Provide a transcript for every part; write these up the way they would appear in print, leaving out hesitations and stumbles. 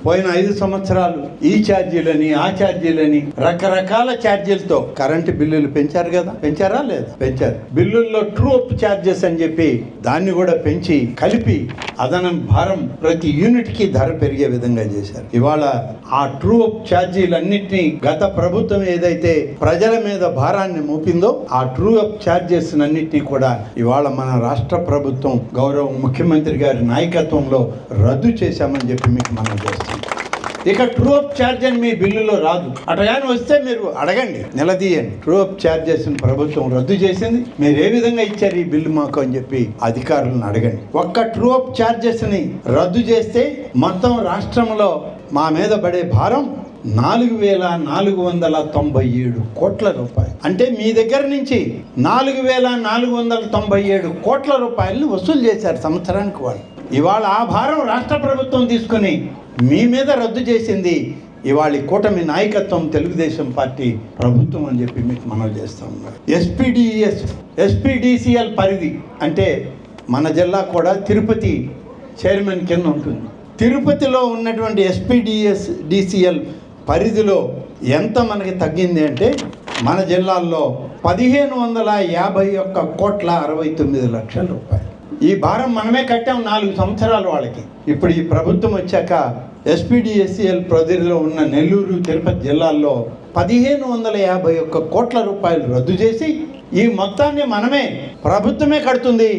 పోయిన 5 సంవత్సరాలు ఈ ఛార్జీలని ఆ ఛార్జీలని రకరకాల ఛార్జీలతో కరెంటు బిల్లులు పెంచారు కదా, పెంచారా లేదా? పెంచారు. బిల్లుల్లో ట్రూ అప్ ఛార్జెస్ అని చెప్పి దాన్ని కూడా పెంచి కలిపి అదనం భారం ప్రతి యూనిట్ కి ధర పెరిగే విధంగా చేశారు. ఇవాళ ఆ ట్రూ అప్ ఛార్జీలన్నింటినీ గత ప్రభుత్వం ఏదైతే ప్రజల మీద భారాన్ని మోపిందో ఆ ట్రూ అప్ ఛార్జెస్ అన్నింటినీ కూడా ఇవాళ మన రాష్ట్ర ప్రభుత్వం గౌరవ ముఖ్యమంత్రి గారి నాయకత్వంలో రద్దు చేశామని చెప్పి మీకు మనం చేస్తాం. ఇక ట్రూ అప్ ఛార్జ్ అని మీ బిల్లులో రాదు. అటగాని వస్తే మీరు అడగండి, నిలదీయండి. ట్రూ అప్ ఛార్జెస్ ప్రభుత్వం రద్దు చేసింది, మీరు ఏ విధంగా ఇచ్చారు ఈ బిల్లు మాకు అని చెప్పి అధికారులను అడగండి. ఒక్క ట్రూ అప్ ఛార్జెస్ ని రద్దు చేస్తే మొత్తం రాష్ట్రంలో మా మీద పడే భారం 4,497 కోట్ల రూపాయలు. అంటే మీ దగ్గర నుంచి 4,497 కోట్ల రూపాయలను వసూలు చేశారు సంవత్సరానికి వాళ్ళు. ఇవాళ ఆ భారం రాష్ట్ర ప్రభుత్వం తీసుకుని మీ మీద రద్దు చేసింది ఇవాళ కూటమి నాయకత్వం తెలుగుదేశం పార్టీ ప్రభుత్వం అని చెప్పి మీకు మనం చేస్తూ ఉన్నాం. ఎస్పీడీసీఎల్ పరిధి అంటే మన జిల్లా కూడా తిరుపతి చైర్మన్ కింద ఉంటుంది. తిరుపతిలో ఉన్నటువంటి ఎస్పీడీసీఎల్ పరిధిలో ఎంత మనకి తగ్గింది అంటే మన జిల్లాల్లో 1,551 కోట్ల 69 లక్షల రూపాయలు. ఈ భారం మనమే కట్టాం 4 సంవత్సరాలు వాళ్ళకి. ఇప్పుడు ఈ ప్రభుత్వం వచ్చాక ఎస్పీడీసీఎల్ పరిధిలో ఉన్న నెల్లూరు, తిరుపతి జిల్లాల్లో 1,551 కోట్ల రూపాయలు రద్దు చేసి ఈ మొత్తాన్ని మనమే ప్రభుత్వమే కడుతుంది,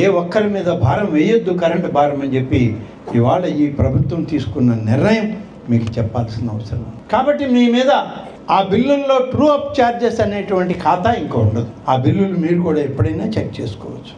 ఏ ఒక్కరి మీద భారం వేయొద్దు కరెంటు భారం అని చెప్పి ఇవాళ ఈ ప్రభుత్వం తీసుకున్న నిర్ణయం మీకు చెప్పాల్సిన అవసరం. కాబట్టి మీ మీద ఆ బిల్లుల్లో ట్రూ అప్ ఛార్జెస్ అనేటువంటి ఖాతా ఇంకా ఉండదు. ఆ బిల్లులు మీరు కూడా ఎప్పుడైనా చెక్ చేసుకోవచ్చు.